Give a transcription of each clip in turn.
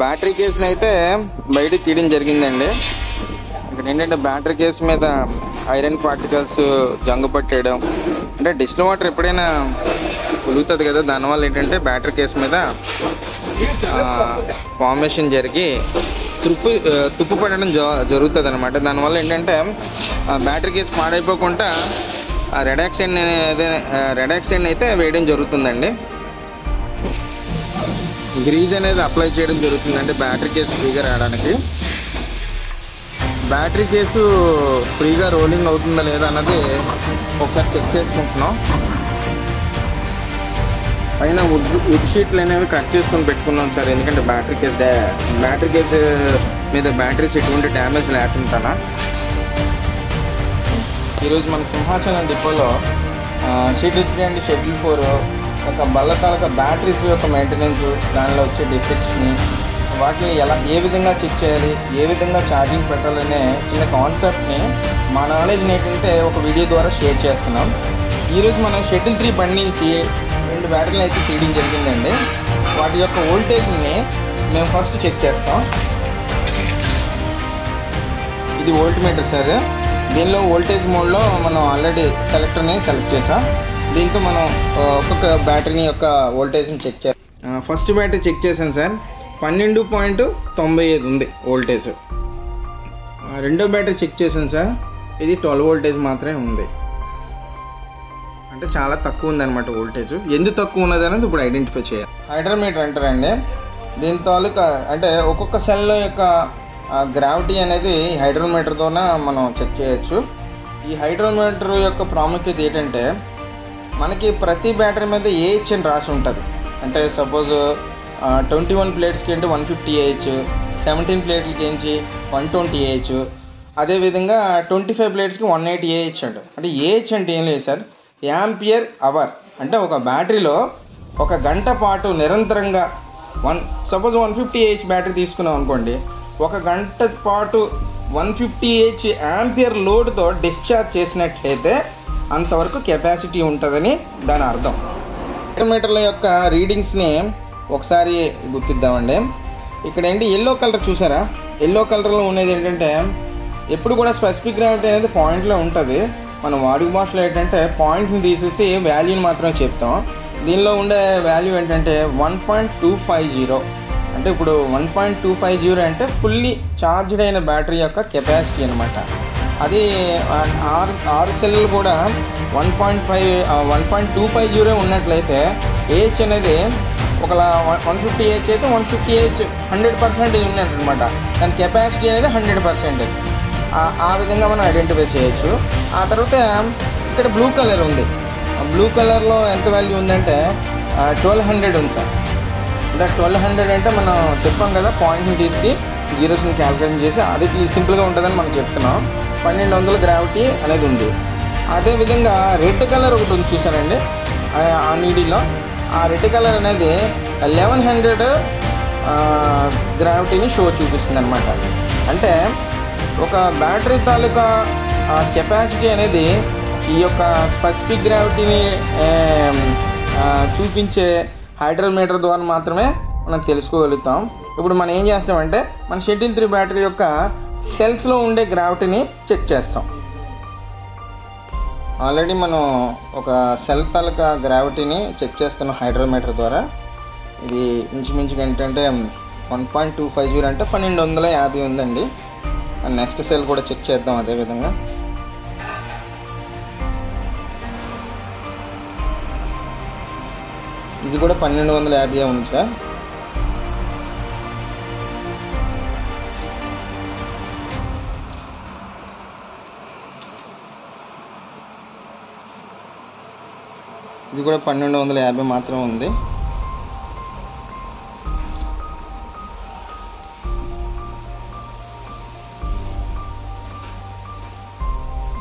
Battery కేసుని అయితే బయటికి తీయడం జరిగిందండి. ఇక్కడ ఏంటంటే బ్యాటరీ కేసు మీద ఐరన్ పార్టికల్స్ జంగు పట్టేయడం, అంటే డిస్టిల్ వాటర్ ఎప్పుడైనా కులుగుతుంది కదా, దానివల్ల ఏంటంటే బ్యాటరీ కేసు మీద ఫార్మేషన్ జరిగి తుప్పు పడడం జరుగుతుంది అనమాట. దానివల్ల ఏంటంటే బ్యాటరీ కేసు పాడైపోకుండా రెడాక్సైన్ అయితే వేయడం జరుగుతుందండి. గ్రీజ్ అనేది అప్లై చేయడం జరుగుతుందండి బ్యాటరీ కేసు ఫ్రీగా రావడానికి. బ్యాటరీ కేసు ఫ్రీగా రోలింగ్ అవుతుందా లేదా అన్నది ఒకసారి చెక్ చేసుకుంటున్నాం. పైన వుడ్ షీట్లు అనేవి కట్ చేసుకొని పెట్టుకున్నాం సార్, ఎందుకంటే బ్యాటరీ కేసు మీద బ్యాటరీస్ ఎటువంటి డ్యామేజ్ లేకుండా. ఈరోజు మన సింహాచలం డిపోలో షెడ్యూల్ 3 అండ్ షెడ్యూల్ 4 ఒక బల్ల తాలూకా బ్యాటరీస్ యొక్క మెయింటెనెన్స్, దానిలో వచ్చే డిఫెక్ట్స్ని, వాటిని ఏ విధంగా చెక్ చేయాలి, ఏ విధంగా ఛార్జింగ్ పెట్టాలనే చిన్న కాన్సెప్ట్ని మా నాలెడ్జ్ని ఏంటంటే ఒక వీడియో ద్వారా షేర్ చేస్తున్నాం. ఈరోజు మనం షెడ్యూల్ 3 బండి నుంచి 2 బ్యాటరీలు అయితే తీయడం జరిగిందండి. వాటి యొక్క వోల్టేజ్ని మేము ఫస్ట్ చెక్ చేస్తాం. ఇది వోల్ట్ మీటర్ సార్. దీనిలో వోల్టేజ్ మోడ్లో మనం ఆల్రెడీ సెలెక్టర్ని సెలెక్ట్ చేసాం. దీంతో మనం ఒక్కొక్క బ్యాటరీని యొక్క వోల్టేజ్ని చెక్ చేస్తాం. ఫస్ట్ బ్యాటరీ చెక్ చేశాను సార్, 12.95 ఉంది వోల్టేజ్. రెండో బ్యాటరీ చెక్ చేశాను సార్, ఇది 12 వోల్టేజ్ మాత్రమే ఉంది. అంటే చాలా తక్కువ ఉందన్నమాట వోల్టేజ్. ఎందుకు తక్కువ ఉన్నది అనేది ఇప్పుడు ఐడెంటిఫై చేయాలి. హైడ్రోమీటర్ అంటారండి. దీని తాలూకా అంటే ఒక్కొక్క సెల్ యొక్క గ్రావిటీ అనేది హైడ్రోమీటర్తోనే మనం చెక్ చేయొచ్చు. ఈ హైడ్రోమీటర్ యొక్క ప్రాముఖ్యత ఏంటంటే, మనకి ప్రతి బ్యాటరీ మీద ఏహెచ్ అని రాసి ఉంటుంది. అంటే సపోజ్ 21 ప్లేట్స్కి అంటే 150 ఏహెచ్, 17 ప్లేట్లకి ఏంచి 120 ఏహెచ్, అదేవిధంగా 25 ప్లేట్స్కి 180 ఏహెచ్ అంట. అంటే ఏహెచ్ అంటే ఏం లేదు సార్, యాంపియర్ అవర్. అంటే ఒక బ్యాటరీలో ఒక గంట పాటు నిరంతరంగా సపోజ్ 150 ఏహెచ్ బ్యాటరీ తీసుకున్నాం అనుకోండి, ఒక గంట పాటు 150 ఏహెచ్ యాంపియర్ లోడ్తో డిశ్చార్జ్ చేసినట్లయితే అంతవరకు కెపాసిటీ ఉంటుందని దాని అర్థం. హైడ్రోమీటర్ల యొక్క రీడింగ్స్ని ఒకసారి గుర్తిద్దామండి. ఇక్కడ ఏంటి ఎల్లో కలర్ చూసారా, ఎల్లో కలర్లో ఉన్నది ఏంటంటే ఎప్పుడు కూడా స్పెసిఫిక్ గ్రావిటీ అనేది పాయింట్లో ఉంటుంది. మనం వాడుక భాషలో ఏంటంటే పాయింట్ని తీసేసి వాల్యూని మాత్రమే చెప్తాం. దీనిలో ఉండే వాల్యూ ఏంటంటే 1.250. అంటే ఇప్పుడు 1.250 అంటే ఫుల్లీ ఛార్జ్డ్ అయిన బ్యాటరీ యొక్క కెపాసిటీ అనమాట. అది 6 సెల్లు కూడా 1.250 ఉన్నట్లయితే ఏహెచ్ అనేది ఒకలా 150 ఏహెచ్ అయితే 150 ఏహెచ్ 100% ఉన్నట్టనమాట. దాని కెపాసిటీ అనేది 100%. ఆ విధంగా మనం ఐడెంటిఫై చేయొచ్చు. ఆ తర్వాత ఇక్కడ బ్లూ కలర్ ఉంది. బ్లూ కలర్లో ఎంత వాల్యూ ఉందంటే 1200 ఉంది సార్. అంటే 1200 అంటే మనం చెప్పాం కదా, పాయింట్ని తీసి జీరోస్ని క్యాల్కులేషన్ చేసి అది సింపుల్గా ఉంటుందని మనం చెప్తున్నాం. 1200 గ్రావిటీ అనేది ఉంది. అదేవిధంగా రెడ్ కలర్ ఒకటి ఉంది చూసారండి ఆ నీడిలో. ఆ రెడ్ కలర్ అనేది 1100 గ్రావిటీని షో చూపిస్తుంది అనమాట. అంటే ఒక బ్యాటరీ తాలూకా కెపాసిటీ అనేది ఈ యొక్క స్పెసిఫిక్ గ్రావిటీని చూపించే హైడ్రోమీటర్ ద్వారా మాత్రమే మనం తెలుసుకోగలుగుతాం. ఇప్పుడు మనం ఏం చేస్తామంటే మన షెడ్యూల్ 3 బ్యాటరీ యొక్క సెల్స్లో ఉండే గ్రావిటీని చెక్ చేస్తాం. ఆల్రెడీ మనం ఒక సెల్ తాలూకా గ్రావిటీని చెక్ చేస్తున్నాం హైడ్రోమీటర్ ద్వారా. ఇది ఇంచుమించుగా ఏంటంటే 1.250 అంటే 1250 ఉందండి. నెక్స్ట్ సెల్ కూడా చెక్ చేద్దాం అదేవిధంగా. ఇది కూడా 1250 ఉంది సార్. ఇది కూడా 1250 మాత్రం ఉంది.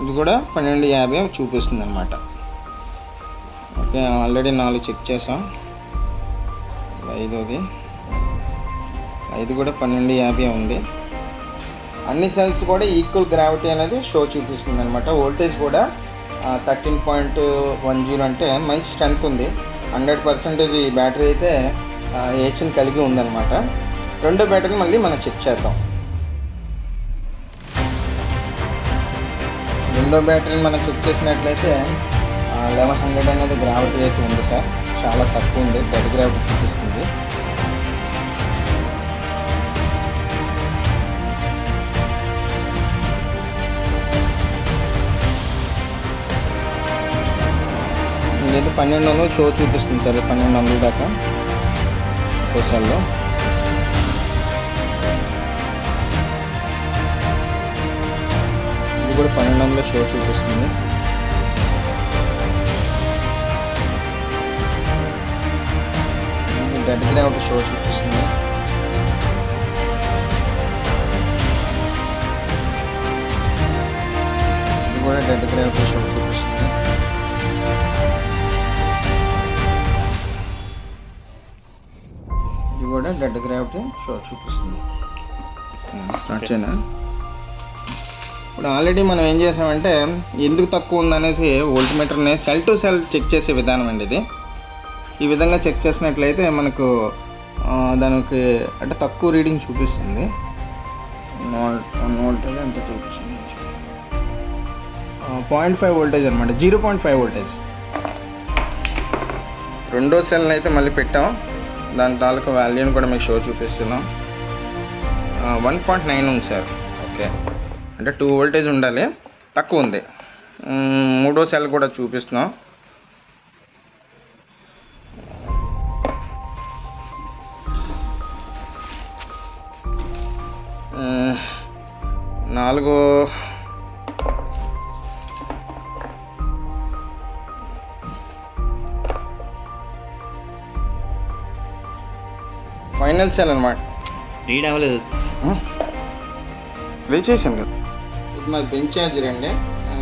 ఇది కూడా 1250 చూపిస్తుంది అనమాట. ఓకే, ఆల్రెడీ 4 చెక్ చేసాం. ఐదు కూడా 1250 ఉంది. అన్ని సెల్స్ కూడా ఈక్వల్ గ్రావిటీ అనేది షో చూపిస్తుంది అనమాట. వోల్టేజ్ కూడా 13.10 అంటే మంచి స్ట్రెంత్ ఉంది. 100% ఈ బ్యాటరీ అయితే హెచ్ని కలిగి ఉందన్నమాట. రెండో బ్యాటరీని మళ్ళీ మనం చెక్ చేద్దాం. రెండో బ్యాటరీని మనం చెక్ చేసినట్లయితే 1100 అనేది గ్రావిటీ అయితే ఉంది సార్, చాలా తక్కువ ఉంది, డెడ్ గ్రావిటీ చూపిస్తుంది. ఇదైతే 1200 షో చూపిస్తుంది సార్, 1200 దాకా కోసాల్లో. ఇది కూడా 1200 షో చూపిస్తుంది. డెడ్ గ్రావిటీ షో చూపిస్తుంది. ఇది కూడా డెడ్ గ్రావిటీ షో చూపిస్తుంది. కూడా డెడ్ గ్రావిటీ షో చూపిస్తుంది. స్టార్ట్ చేయనా? ఇప్పుడు ఆల్రెడీ మనం ఏం చేసామంటే ఎందుకు తక్కువ ఉందనేసి వోల్ట్మీటర్ని సెల్ టు సెల్ చెక్ చేసే విధానం అండి ఇది. ఈ విధంగా చెక్ చేసినట్లయితే మనకు దానికి అంటే తక్కువ రీడింగ్ చూపిస్తుంది. 1 వోల్టేజ్ ఎంత చూపిస్తుంది, 0.5 వోల్టేజ్ అనమాట, 0.5 వోల్టేజ్. రెండో సెల్ని అయితే మళ్ళీ పెట్టాం, దాని తాలూకా వాల్యూని కూడా మీకు షో చూపిస్తున్నాం. 1.9 ఉంది సార్. ఓకే, అంటే 2 వోల్టేజ్ ఉండాలి, తక్కువ ఉంది. మూడో సెల్ కూడా చూపిస్తున్నాం. నాలుగో ఫైనల్ సెల్ అనమాట. రీడ్ అవ్వలేదు, ప్లే చేశాను కదా. ఇది మాది బెంచ్ ఛార్జర్ అండి.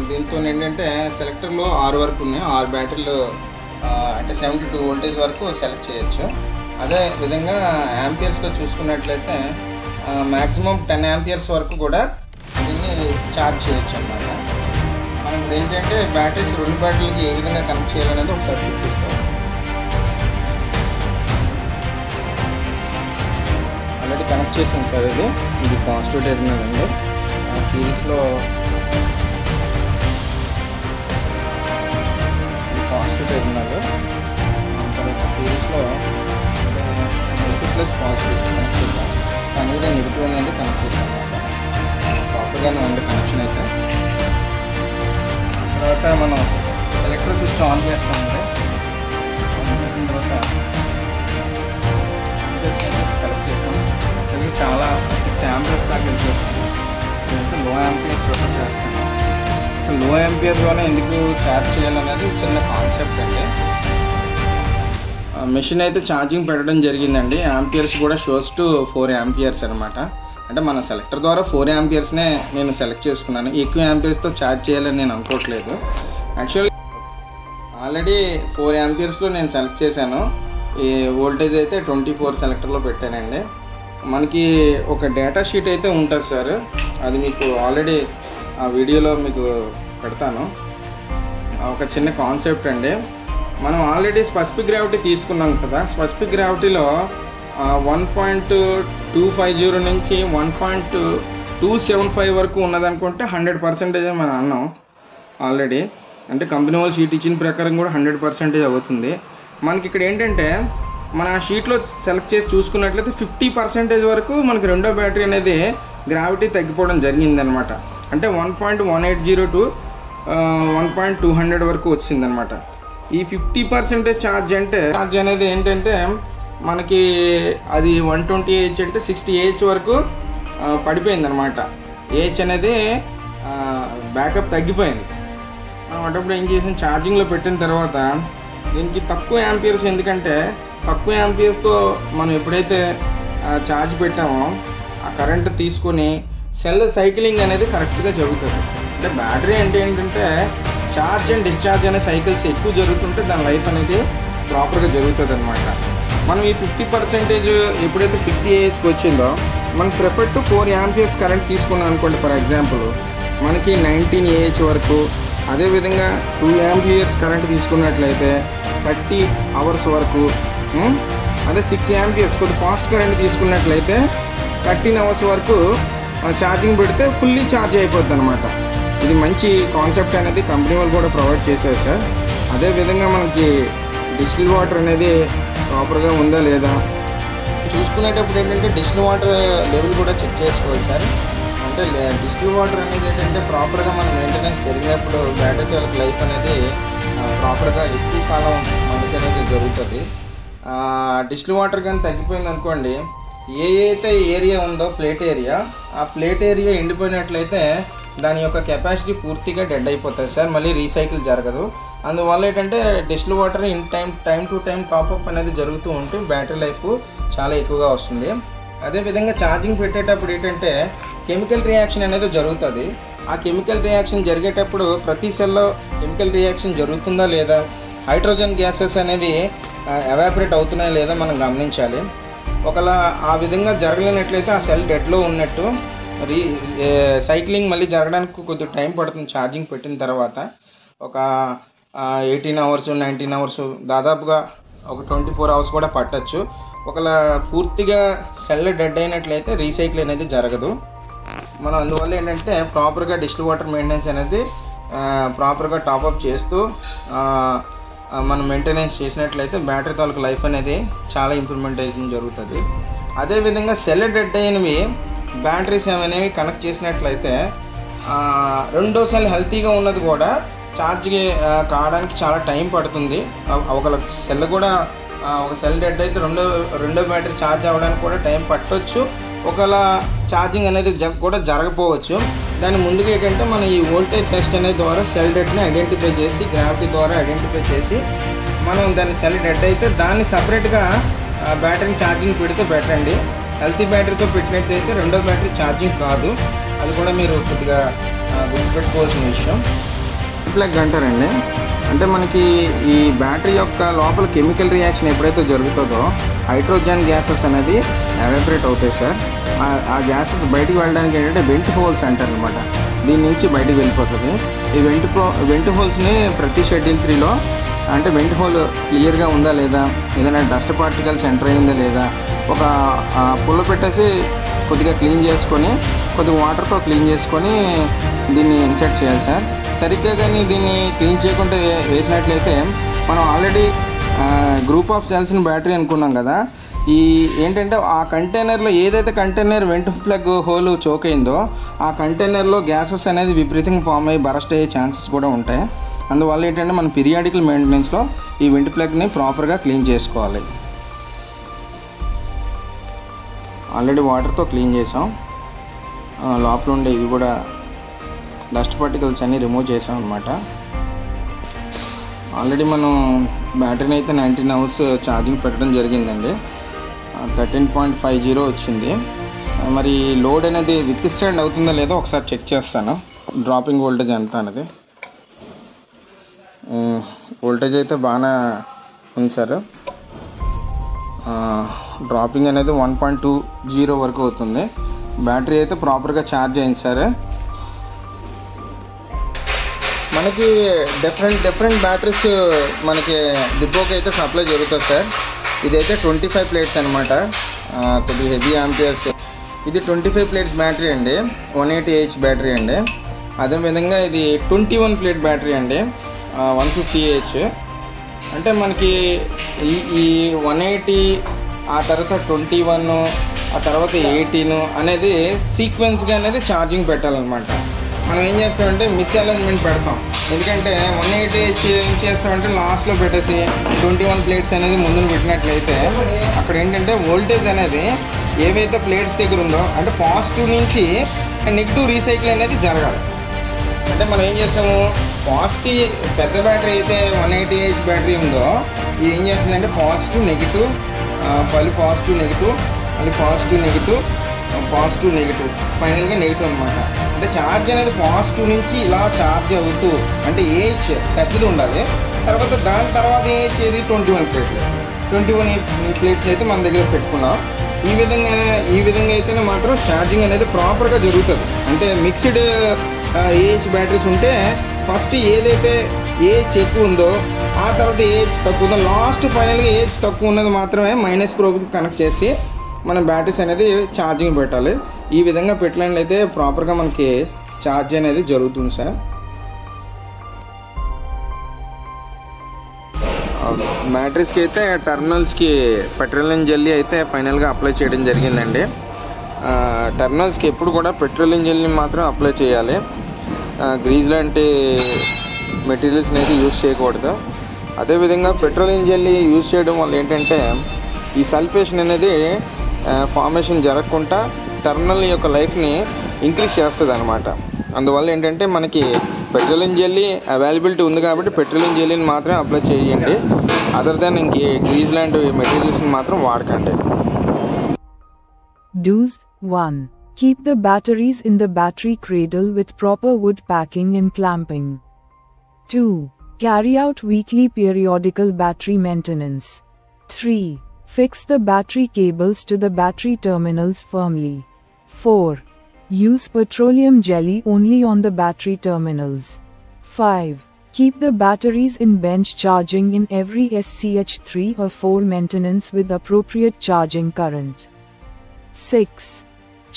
దీంతో ఏంటంటే సెలెక్టర్లో 6 వరకు ఉన్నాయి, 6 బ్యాటరీలు అంటే 72 వోల్టేజ్ వరకు సెలెక్ట్ చేయొచ్చు. అదే విధంగా యాంపియర్స్లో చూసుకున్నట్లయితే మ్యాక్సిమం 10 యాంపియర్స్ వరకు కూడా దీన్ని ఛార్జ్ చేయొచ్చు అన్నమాట. మనం ఇప్పుడు ఏంటంటే బ్యాటరీస్ 2 బ్యాటరీలకి ఏ విధంగా కనెక్ట్ చేయాలనేది ఒకసారి చూపిస్తాం. ఆల్రెడీ కనెక్ట్ చేసాం సార్. ఇది పాజిటివ్ టెర్మినల్ అండి. సిరీస్లో పాజిటివ్ టెర్మినల్, తర్వాత సిరీస్లో నెగిటివ్ ప్లస్ పాజిటివ్ కనెక్ట్ చేసాం. దాని మీద నెగిటివ్ అనేది కనెక్ట్ చేసాం అన్నమాట. ప్రాపర్గానే ఉంది కనెక్షన్ అయితే. తర్వాత మనం ఎలక్ట్రిక్ స్విచ్ ఆన్ చేస్తామండి. ఆన్ చేసిన తర్వాత సెలెక్ట్ చేసాం. యాక్చువల్లీ చాలా 6 యాంపియర్స్ దాకా వెళ్ళిపోతుంది. నేనైతే లో యాంపియర్స్ ప్రిఫర్ చేస్తాను. అసలు లో యాంపియర్లోనే ఎందుకు ఛార్జ్ చేయాలనేది చిన్న కాన్సెప్ట్ అండి. మెషిన్ అయితే ఛార్జింగ్ పెట్టడం జరిగిందండి. యాంపియర్స్ కూడా షోస్ టు 4 యాంపియర్స్ అనమాట. అంటే మన సెలెక్టర్ ద్వారా 4 యాంపియర్స్నే నేను సెలెక్ట్ చేసుకున్నాను. ఎక్కువ యాంపియర్స్తో ఛార్జ్ చేయాలని నేను అనుకోవట్లేదు. యాక్చువల్లీ ఆల్రెడీ 4 యాంపియర్స్లో నేను సెలెక్ట్ చేశాను. ఈ వోల్టేజ్ అయితే 24 సెలెక్టర్లో పెట్టానండి. మనకి ఒక డేటా షీట్ అయితే ఉంటుంది సార్, అది మీకు ఆల్రెడీ ఆ వీడియోలో మీకు పెడతాను. ఒక చిన్న కాన్సెప్ట్ అండి. మనం ఆల్రెడీ స్పెసిఫిక్ గ్రావిటీ తీసుకున్నాం కదా. స్పెసిఫిక్ గ్రావిటీలో 1.250 నుంచి 1.275 వరకు ఉన్నదనుకుంటే 100% మనం అన్నాం ఆల్రెడీ. అంటే కంపెనీ వాళ్ళు షీట్ ఇచ్చిన ప్రకారం కూడా 100% అవుతుంది. మనకి ఇక్కడ ఏంటంటే మన షీట్లో సెలెక్ట్ చేసి చూసుకున్నట్లయితే 50% వరకు మనకి రెండో బ్యాటరీ అనేది గ్రావిటీ తగ్గిపోవడం జరిగిందనమాట. అంటే 1.180 to 1.200 వరకు వచ్చిందనమాట. ఈ 50% ఛార్జ్ అనేది ఏంటంటే మనకి అది 120 AH అంటే 60 AH వరకు పడిపోయింది అనమాట. ఏహెచ్ అనేది బ్యాకప్ తగ్గిపోయింది. అటప్పుడు ఏం చేసాం, ఛార్జింగ్లో పెట్టిన తర్వాత దీనికి తక్కువ యాంపియర్స్, ఎందుకంటే తక్కువ యాంపియర్స్తో మనం ఎప్పుడైతే ఛార్జ్ పెట్టామో ఆ కరెంట్ తీసుకొని సెల్ సైక్లింగ్ అనేది కరెక్ట్గా జరుగుతుంది. అంటే బ్యాటరీ అంటే ఏంటంటే ఛార్జ్ అండ్ డిశ్చార్జ్ అనే సైకిల్స్ ఎక్కువ జరుగుతుంటే దాని లైఫ్ అనేది ప్రాపర్గా జరుగుతుంది అనమాట. మనం ఈ 50% ఎప్పుడైతే 60 AHకి వచ్చిందో మనం ప్రిఫర్ టు 4 యాంపియర్స్ కరెంట్ తీసుకున్నాం అనుకోండి. ఫర్ ఎగ్జాంపుల్ మనకి 19 AH వరకు, అదేవిధంగా 2 యాంపియర్స్ కరెంట్ తీసుకున్నట్లయితే 30 hours వరకు అదే 6 amperes కొద్ది ఫాస్ట్ కరెంట్ తీసుకున్నట్లయితే 13 hours వరకు ఛార్జింగ్ పెడితే ఫుల్లీ ఛార్జ్ అయిపోద్ది అనమాట. ఇది మంచి కాన్సెప్ట్ అనేది కంపెనీ వాళ్ళు కూడా ప్రొవైడ్ చేశారు సార్. అదేవిధంగా మనకి డిస్టిల్ వాటర్ అనేది ప్రాపర్గా ఉందా లేదా చూసుకునేటప్పుడు ఏంటంటే డిస్టిల్ వాటర్ లెవెల్ కూడా చెక్ చేసుకోవాలి సార్. అంటే డిస్టిల్ వాటర్ అనేది ఏంటంటే ప్రాపర్గా మన మెయింటెనెన్స్ జరిగినప్పుడు బ్యాటరీ వాళ్ళకి లైఫ్ అనేది ప్రాపర్గా ఎక్కువ కాలం మనకి అనేది జరుగుతుంది. డిస్టిల్ వాటర్ కానీ తగ్గిపోయింది అనుకోండి, ఏ అయితే ఏరియా ఉందో ప్లేట్ ఏరియా, ఆ ప్లేట్ ఏరియా ఎండిపోయినట్లయితే దాని యొక్క కెపాసిటీ పూర్తిగా డెడ్ అయిపోతుంది సార్. మళ్ళీ రీసైకిల్ జరగదు. అందువల్ల ఏంటంటే distil water time to time top-up అనేది జరుగుతూ ఉంటే బ్యాటరీ లైఫ్ చాలా ఎక్కువగా వస్తుంది. అదేవిధంగా ఛార్జింగ్ పెట్టేటప్పుడు ఏంటంటే కెమికల్ రియాక్షన్ అనేది జరుగుతుంది. ఆ కెమికల్ రియాక్షన్ జరిగేటప్పుడు ప్రతి సెల్లో కెమికల్ రియాక్షన్ జరుగుతుందా లేదా, హైడ్రోజన్ గ్యాసెస్ అనేవి ఎవాపరేట్ అవుతున్నాయా లేదా మనం గమనించాలి. ఒకవేళ ఆ విధంగా జరగలేనట్లయితే ఆ సెల్ డెడ్లో ఉన్నట్టు. సైక్లింగ్ మళ్ళీ జరగడానికి కొద్దిగా టైం పడుతుంది. ఛార్జింగ్ పెట్టిన తర్వాత ఒక 18 hours 19 hours దాదాపుగా ఒక 24 hours కూడా పట్టచ్చు. ఒకవేళ పూర్తిగా సెల్ డెడ్ అయినట్లయితే రీసైకిల్ అనేది జరగదు. మనం అందువల్ల ఏంటంటే ప్రాపర్గా డిస్టిల్ వాటర్ మెయింటెనెన్స్ అనేది ప్రాపర్గా టాప్అప్ చేస్తూ మనం మెయింటెనెన్స్ చేసినట్లయితే బ్యాటరీ తాలూకు లైఫ్ అనేది చాలా ఇంప్రూవ్మెంటేషన్ జరుగుతుంది. అదేవిధంగా సెల్ డెడ్ అయినవి బ్యాటరీస్ అనేవి కనెక్ట్ చేసినట్లయితే రెండో సెల్ హెల్తీగా ఉన్నది కూడా ఛార్జ్ కావడానికి చాలా టైం పడుతుంది. ఒక సెల్ కూడా ఒక సెల్ డెడ్ అయితే రెండో బ్యాటరీ ఛార్జ్ అవ్వడానికి కూడా టైం పట్టవచ్చు. ఒకవేళ ఛార్జింగ్ అనేది కూడా జరగకపోవచ్చు. దాని ముందుగా ఏంటంటే మనం ఈ వోల్టేజ్ టెస్ట్ అనేది ద్వారా సెల్ డెడ్ని ఐడెంటిఫై చేసి గ్రావిటీ ద్వారా ఐడెంటిఫై చేసి మనం దాన్ని సెల్ డెడ్ అయితే దాన్ని సపరేట్గా బ్యాటరీని ఛార్జింగ్ పెడితే బెటర్ అండి. హెల్తీ బ్యాటరీతో పెట్టినట్టయితే రెండో బ్యాటరీ ఛార్జింగ్ కాదు. అది కూడా మీరు కొద్దిగా గుర్తుపెట్టుకోవాల్సిన విషయం. ప్లగ్ అంటారండి, అంటే మనకి ఈ బ్యాటరీ యొక్క లోపల కెమికల్ రియాక్షన్ ఎప్పుడైతే జరుగుతుందో హైడ్రోజన్ గ్యాసెస్ అనేది ఎవాపరేట్ అవుతాయి సార్. ఆ గ్యాసెస్ బయటికి వెళ్ళడానికి ఏంటంటే వెంట్ హోల్స్ అంటారు అనమాట. దీని నుంచి బయటికి వెళ్ళిపోతుంది. ఈ వెంట్ హోల్స్ని ప్రతి షెడ్యూల్ 3లో అంటే వెంట్ హోల్ క్లియర్గా ఉందా లేదా, ఏదైనా డస్ట్ పార్టికల్స్ ఎంటర్ అయిందా లేదా, ఒక పుల్ల పెట్టేసి కొద్దిగా క్లీన్ చేసుకొని కొద్దిగా వాటర్తో క్లీన్ చేసుకొని దీన్ని ఇన్సర్ట్ చేయాలి సార్. సరిగ్గా కానీ దీన్ని క్లీన్ చేయకుండా వేసినట్లయితే మనం ఆల్రెడీ గ్రూప్ ఆఫ్ సెల్స్ని బ్యాటరీ అనుకున్నాం కదా, ఈ ఏంటంటే ఆ కంటైనర్లో ఏదైతే container vent plug whole choke అయిందో ఆ కంటైనర్లో గ్యాసెస్ అనేది విపరీతంగా ఫామ్ అయ్యి బరస్ట్ అయ్యే ఛాన్సెస్ కూడా ఉంటాయి. అందువల్ల ఏంటంటే మనం పీరియాడికల్ మెయింటెనెన్స్లో ఈ వెంట్ ప్లగ్ని ప్రాపర్గా క్లీన్ చేసుకోవాలి. ఆల్రెడీ వాటర్తో క్లీన్ చేసాం. లోపల ఉండే ఇది కూడా డస్ట్ పార్టికల్స్ అన్నీ రిమూవ్ చేసాం అనమాట. ఆల్రెడీ మనం బ్యాటరీని అయితే 19 hours ఛార్జింగ్ పెట్టడం జరిగిందండి. 13.50 వచ్చింది. మరి లోడ్ అనేది విత్ స్టాండ్ అవుతుందో లేదో ఒకసారి చెక్ చేస్తాను. డ్రాపింగ్ వోల్టేజ్ ఎంత అనేది. వోల్టేజ్ అయితే బాగానే ఉంది సార్. డ్రాపింగ్ అనేది 1.20 వరకు అవుతుంది. బ్యాటరీ అయితే ప్రాపర్గా ఛార్జ్ అయింది సార్. మనకి డిఫరెంట్ బ్యాటరీస్ మనకి డిపోకి అయితే సప్లై జరుగుతుంది సార్. ఇదైతే 25 plates అనమాట. కొద్దిగా హెవీ ఆంపియర్స్. ఇది 25 plates బ్యాటరీ అండి, 180Ah బ్యాటరీ అండి. అదేవిధంగా ఇది 21 plate బ్యాటరీ అండి, 150Ah. అంటే మనకి ఈ 180 ఆ తర్వాత 21 ఆ తర్వాత 18 అనేది సీక్వెన్స్గా అనేది ఛార్జింగ్ పెట్టాలన్నమాట. మనం ఏం చేస్తామంటే మిస్ అలైన్మెంట్ పెడతాం. ఎందుకంటే 180 ఏం చేస్తామంటే లాస్ట్లో పెట్టేసి 21 plates అనేది ముందున పెట్టినట్లయితే అక్కడ ఏంటంటే వోల్టేజ్ అనేది ఏవైతే ప్లేట్స్ దగ్గర ఉందో అంటే పాజిటివ్ నుంచి నెగిటివ్ రీసైకిల్ అనేది జరగాలి. అంటే మనం ఏం చేస్తాము, పాజిటివ్ పెద్ద బ్యాటరీ అయితే 180Ah బ్యాటరీ ఉందో ఇది ఏం చేస్తుందంటే పాజిటివ్ నెగిటివ్ మళ్ళీ పాజిటివ్ నెగిటివ్ మళ్ళీ పాజిటివ్ నెగిటివ్ ఫైనల్గా నెగిటివ్ అనమాట. అంటే ఛార్జ్ అనేది పాజిటివ్ నుంచి ఇలా ఛార్జ్ అవుతూ అంటే ఏహెచ్ పెద్దది ఉండాలి. తర్వాత దాని తర్వాత ఏహెచ్ ఏది 21 plates అయితే మన దగ్గర పెట్టుకున్నాం. ఈ విధంగా అయితేనే మాత్రం ఛార్జింగ్ అనేది ప్రాపర్గా జరుగుతుంది. అంటే మిక్స్డ్ ఏహెచ్ బ్యాటరీస్ ఉంటే ఫస్ట్ ఏదైతే ఏహెచ్ ఎక్కువ ఉందో ఆ తర్వాత ఏజ్ తక్కువ లాస్ట్ ఫైనల్గా ఏజ్ తక్కువ ఉన్నది మాత్రమే మైనస్ ప్రోబ్కి కనెక్ట్ చేసి మనం బ్యాటరీస్ అనేది ఛార్జింగ్ పెట్టాలి. ఈ విధంగా పెట్టినట్లయితే ప్రాపర్గా మనకి ఛార్జ్ అనేది జరుగుతుంది సార్. బ్యాటరీస్కి అయితే టర్మినల్స్కి పెట్రోలియం జెల్లీ అయితే ఫైనల్గా అప్లై చేయడం జరిగిందండి. టర్మినల్స్కి ఎప్పుడు కూడా పెట్రోలియం జెల్లీ మాత్రం అప్లై చేయాలి. గ్రీజ్ లాంటి మెటీరియల్స్ని అయితే యూజ్ చేయకూడదు. అదేవిధంగా పెట్రోలియం జెల్లీ యూజ్ చేయడం వల్ల ఏంటంటే ఈ సల్ఫేషన్ అనేది ఫార్మేషన్ జరగకుండా టర్మినల్ యొక్క లైఫ్ని ఇంక్రీజ్ చేస్తుంది అనమాట. అందువల్ల ఏంటంటే మనకి పెట్రోలియం జెల్లీ అవైలబిలిటీ ఉంది కాబట్టి పెట్రోలియం జెల్లీని మాత్రమే అప్లై చేయండి. అదర్ దాన్ ఇంకే గ్రీజ్ లాంటి మెటీరియల్స్ని మాత్రం వాడకండి. Do's 1. Keep the batteries in the battery cradle with proper wood packing and clamping. 2. Carry out weekly periodical battery maintenance. 3. Fix the battery cables to the battery terminals firmly. 4. Use petroleum jelly only on the battery terminals. 5. Keep the batteries in bench charging in every SCH3 or 4 maintenance with appropriate charging current. 6.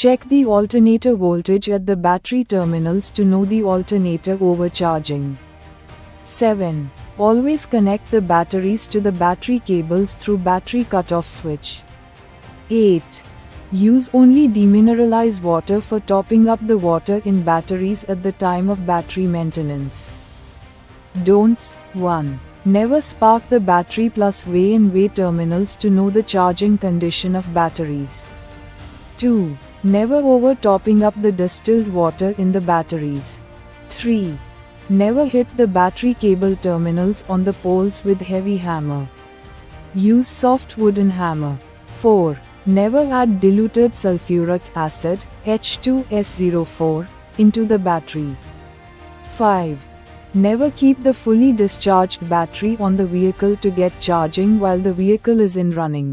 Check the alternator voltage at the battery terminals to know the alternator overcharging. 7. Always connect the batteries to the battery cables through battery cutoff switch. 8. Use only demineralized water for topping up the water in batteries at the time of battery maintenance. Don'ts 1. Never spark the battery plus way and way terminals to know the charging condition of batteries. 2. Never over topping up the distilled water in the batteries. 3. Never hit the battery cable terminals on the poles with heavy hammer. Use soft wooden hammer. 4. Never add diluted sulfuric acid H2S04 into the battery. 5. Never keep the fully discharged battery on the vehicle to get charging while the vehicle is in running.